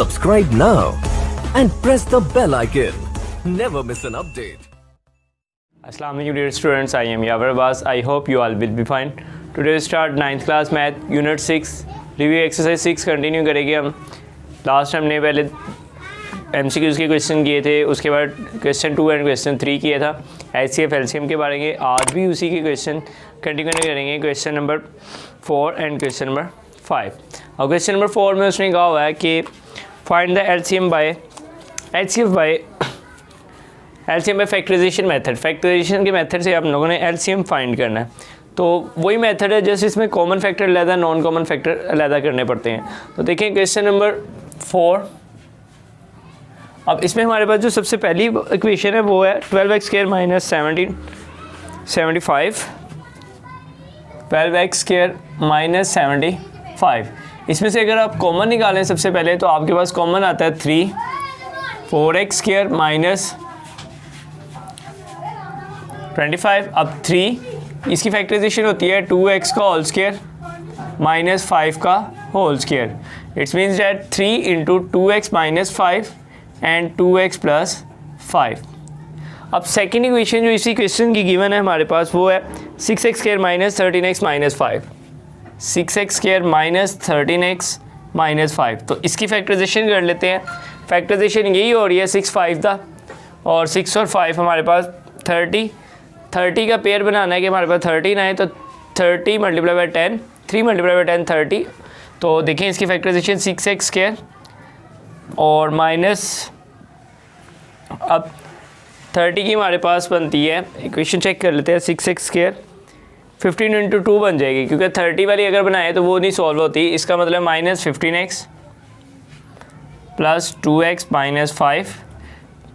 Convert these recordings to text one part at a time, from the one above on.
Subscribe now and press the bell icon. Never miss an update. Assalam dear students, I am Yawar Abbas. I hope you all will be fine. Today we start 9th class math unit 6 review exercise 6 continue करेंगे हम. Last हमने पहले MCQs के question किए थे, उसके बाद question 2 and question 3 किया था HCF LCM के बारे में. आज भी उसी के क्वेश्चन कंटिन्यू करेंगे, question number 4 and question number 5. और क्वेश्चन नंबर 4 में उसने कहा हुआ है कि find the LCM by HCF by LCM by factorisation method. Factorisation के मेथड से आप लोगों ने LCM फाइंड करना है. तो वही मेथड है जैसे इसमें कॉमन फैक्टर अलहदा, नॉन कॉमन फैक्टर अलहदा करने पड़ते हैं. तो देखें क्वेश्चन नंबर 4. अब इसमें हमारे पास जो सबसे पहली इक्वेशन है वो है 12x² माइनस 75 12x² माइनस 75. इसमें से अगर आप कॉमन निकालें सबसे पहले तो आपके पास कॉमन आता है 3. 4x² minus 25. अब 3 इसकी फैक्टराइजेशन होती है 2x का होल स्क्वायर माइनस 5 का whole square. It's means that 3 into 2x minus 5 and 2x plus 5. अब सेकेंड इक्वेशन जो इसी क्वेश्चन की गिवन है हमारे पास वो है 6x² minus 13x minus 5. 6x² minus 13x minus 5. तो इसकी फैक्टराइजेशन कर लेते हैं. फैक्टराइजेशन यही हो रही है 6 5 था और 6 और 5 हमारे पास 30 का पेयर बनाना है कि हमारे पास 13 आए. तो 30 मल्टीप्लाई बाई 10, 3 मल्टीप्लाई बाई 10 30. तो देखें इसकी फैक्टराइजेशन 6x² और माइनस अब 30 की हमारे पास बनती है, इक्वेशन चेक कर लेते हैं. 6x² 15 इंटू 2 बन जाएगी क्योंकि 30 वाली अगर बनाए तो वो नहीं सॉल्व होती. इसका मतलब minus 15x plus 2x minus 5.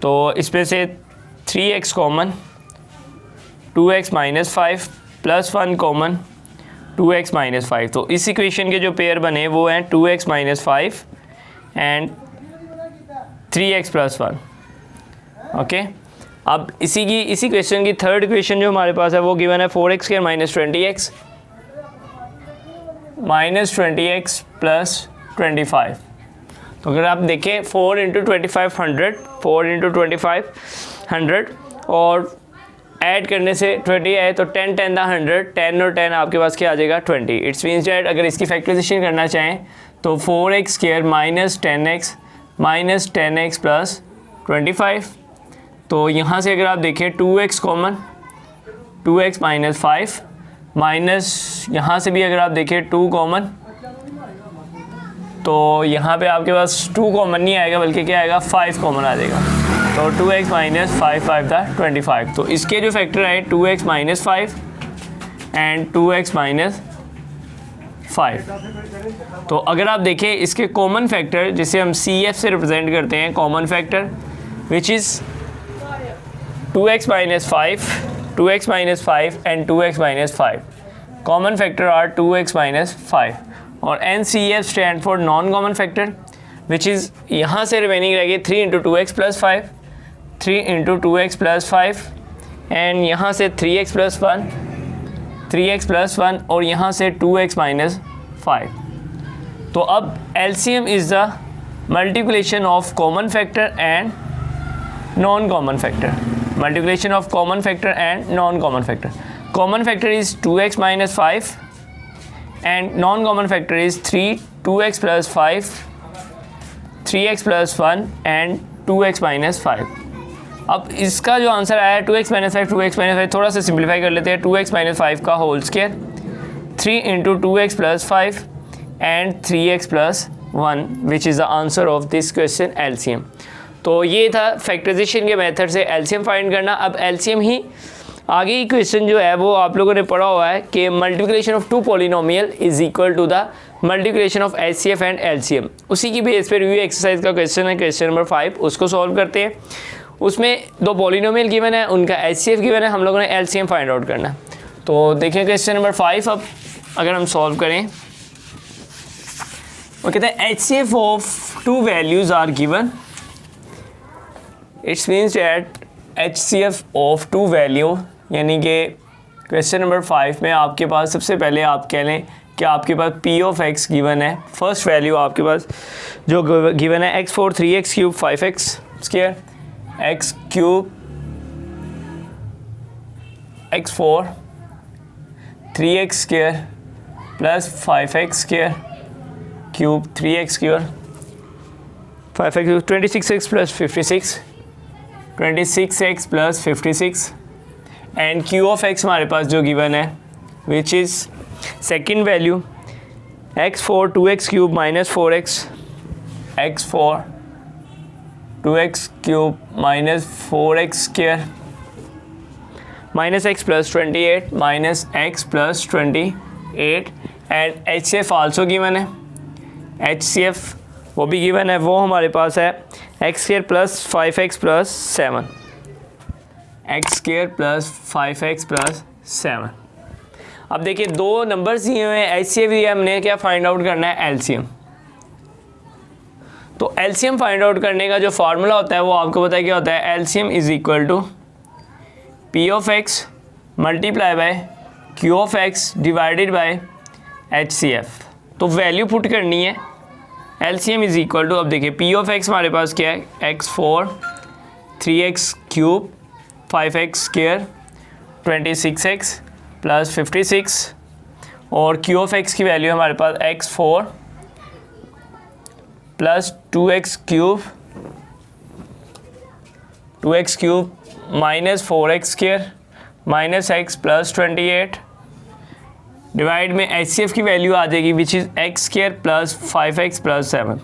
तो इसमें से 3x common, 2x minus 5 plus 1 common, 2x minus 5. तो इस इक्वेशन के जो पेयर बने वो हैं 2x minus 5 and 3x plus 1. Okay. अब इसी क्वेश्चन की थर्ड इक्वेशन जो हमारे पास है वो गिवन है 4x² माइनस 20x प्लस 25. तो अगर आप देखें 4 इंटू 25 100, 4 इंटू 25 100 और ऐड करने से 20 आए तो 10 10 दा 100, 10 और 10 आपके पास क्या आ जाएगा 20. इट्स मीन्स डैट अगर इसकी फैक्टराइजेशन करना चाहें तो 4x² माइनस 10x प्लस 25. तो यहाँ से अगर आप देखें 2x common, 2x minus 5 minus यहाँ से भी अगर आप देखें 2 कॉमन, तो यहाँ पे आपके पास 2 कॉमन नहीं आएगा बल्कि क्या आएगा 5 कॉमन आ जाएगा. तो 2x माइनस 5 था 25. तो इसके जो फैक्टर आए 2x minus 5 and 2x minus 5. तो अगर आप देखें इसके कॉमन फैक्टर जिसे हम CF से रिप्रेजेंट करते हैं, common factor which is 2x minus 5 and 2x minus 5. Common factor are 2x minus 5 और NCF stand for non common factor which is यहाँ से रिमेनिंग रहेगी 3 into 2x plus 5, 3 into 2x plus 5 and यहाँ से 3x plus 1 और यहाँ से 2x minus 5. तो अब LCM is the multiplication of common factor and non common factor. Multiplication of common factor and non common factor. Common factor is 2x minus 5 and non common factor is 3, 2x plus 5, 3x plus 1 and 2x minus 5. अब इसका जो answer आया है 2x minus 5, 2x minus 5, थोड़ा सा simplify कर लेते हैं. 2x माइनस 5 का whole square, 3 into 2x plus 5 and 3x plus 1 which is the answer of this question LCM. तो ये था फैक्टराइजेशन के मेथड से LCM फाइंड करना. अब LCM ही आगे ही क्वेश्चन जो है वो आप लोगों ने पढ़ा हुआ है कि multiplication of 2 polynomial is equal to the multiplication of HCF and LCM. उसी की बेस पे रिव्यू एक्सरसाइज का क्वेश्चन है, क्वेश्चन नंबर 5. उसको सॉल्व करते हैं. उसमें 2 पॉलिनोमियल गिवन है, उनका HCF गिवन है, हम लोगों ने LCM फाइंड आउट करना है. तो देखिए क्वेश्चन नंबर 5. अब अगर हम सॉल्व करें वो कहते हैं HCF of 2 values are given. It's means that HCF of 2 value यानी कि क्वेश्चन नंबर 5 में आपके पास सबसे पहले आप कह लें कि आपके पास पी ऑफ एक्स गिवन है, फर्स्ट वैल्यू आपके पास जो गिवन है x4 3x cube 5x square, x cube x4 3x square plus 5x square cube 3x square 5x cube 26x plus 56 26x plus 56 and q of x हमारे पास जो given है which is second value x4 2x cube minus 4x x4 2x cube minus 4x square minus x plus 28 minus x plus 28 and HCF also given है, HCF वो भी given है, वो हमारे पास है x square plus 5x plus 7 x square plus 5x plus 7। अब देखिए दो नंबर्स दिए हुए हैं, HCF दिया, हमने क्या फाइंड आउट करना है LCM। तो LCM फाइंड आउट करने का जो फार्मूला होता है वो आपको पता है क्या होता है, LCM is equal to P of x multiply by Q of x divided by HCF। तो वैल्यू पुट करनी है, LCM इज इक्वल टू, अब देखिए P ऑफ x हमारे पास क्या है, x4 3x cube 5x square 26x plus 56 और Q of x की वैल्यू हमारे पास x4 plus 2x cube minus 4x square minus x plus 28 divide में HCF की वैल्यू आ जाएगी which is x square plus 5x plus 7।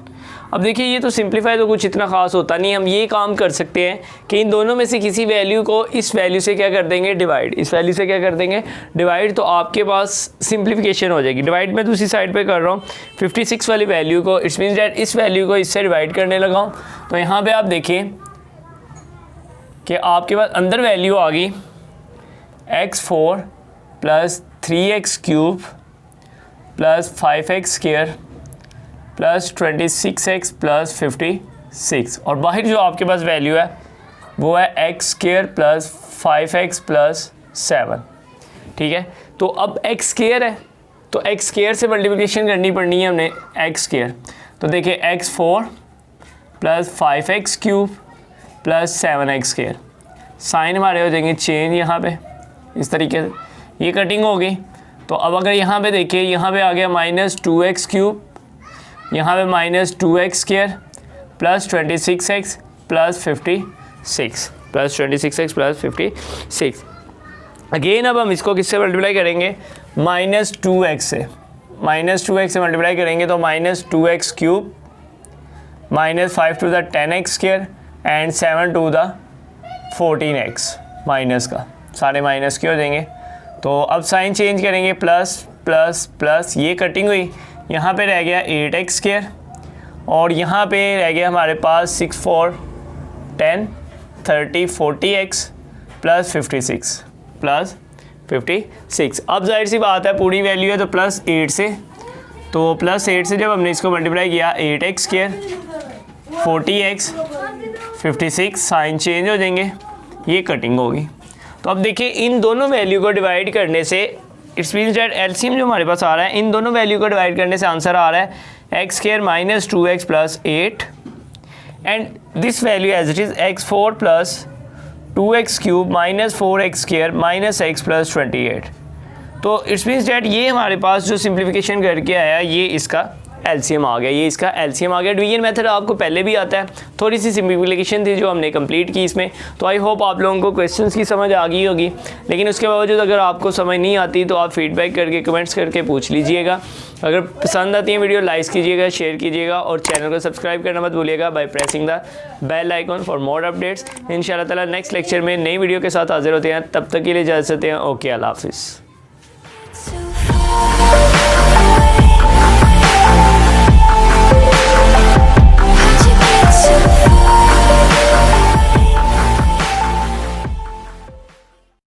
अब देखिए ये तो सिंप्लीफाई तो कुछ इतना खास होता नहीं, हम ये काम कर सकते हैं कि इन दोनों में से किसी वैल्यू को इस वैल्यू से क्या कर देंगे, डिवाइड, इस वैल्यू से क्या कर देंगे, डिवाइड, तो आपके पास सिंप्लीफिकेशन हो जाएगी। डिवाइड मैं दूसरी साइड पे कर रहा हूँ 56 वाली वैल्यू को, इट्स मीन्स डैट इस वैल्यू को इससे डिवाइड करने लगा हूँ। तो यहाँ पर आप देखिए कि आपके पास अंदर वैल्यू आ गई x4 plus 3x cube plus 5x square plus 26x plus 56 और बाहर जो आपके पास वैल्यू है वो है x square plus 5x plus 7। ठीक है, तो अब x स्क्वायर है तो x स्क्वायर से मल्टीप्लिकेशन करनी पड़नी है हमने x स्क्वायर। तो देखिए x4 plus 5x cube plus 7x square, sign हमारे हो जाएंगे चेंज यहाँ पे इस तरीके से, ये कटिंग हो गई। तो अब अगर यहाँ पे देखिए, यहाँ पे आ गया माइनस 2x क्यूब, यहाँ पे minus 2x square plus 26x plus 56 plus 26x plus 56। Again अब हम इसको किससे मल्टीप्लाई करेंगे, माइनस 2x से, माइनस 2x से मल्टीप्लाई करेंगे तो minus 2x cube minus 5 to the 10x square and 7 to the 14x, minus का सारे माइनस के हो जाएंगे। तो अब साइन चेंज करेंगे, प्लस प्लस प्लस, ये कटिंग हुई, यहाँ पे रह गया 8x स्क्वायर और यहाँ पे रह गया हमारे पास 6 4 10 30 40x प्लस 56 प्लस 56। अब जाहिर सी बात है पूरी वैल्यू है तो प्लस 8 से, तो प्लस 8 से जब हमने इसको मल्टीप्लाई किया 8x square 40x 56, sign change हो जाएंगे, ये कटिंग होगी। तो अब देखिए इन दोनों वैल्यू को डिवाइड करने से इट्स मीन्स दैट एलसीएम जो हमारे पास आ रहा है, इन दोनों वैल्यू को डिवाइड करने से आंसर आ रहा है x square minus 2x plus 8 and this value as it is x4 plus 2x cube minus 4x square minus x plus 28। तो इट्स मीन्स डैट ये हमारे पास जो सिंप्लीफिकेशन करके आया ये इसका एलसीएम आ गया, ये इसका एलसीएम आ गया। डिवीजन मेथड आपको पहले भी आता है, थोड़ी सी सिंप्लीफिकेशन थी जो हमने कंप्लीट की इसमें। तो आई होप आप लोगों को क्वेश्चंस की समझ आ गई होगी, लेकिन उसके बावजूद अगर आपको समझ नहीं आती तो आप फीडबैक करके कमेंट्स करके पूछ लीजिएगा। अगर पसंद आती है वीडियो लाइक कीजिएगा, शेयर कीजिएगा और चैनल को सब्सक्राइब करना मत भूलिएगा by pressing the bell icon for more updates. इंशाल्लाह ताला नेक्स्ट लेक्चर में नई वीडियो के साथ हाजिर होते हैं, तब तक के लिए इजाज़त देते हैं। ओके, अल्लाह हाफिज़।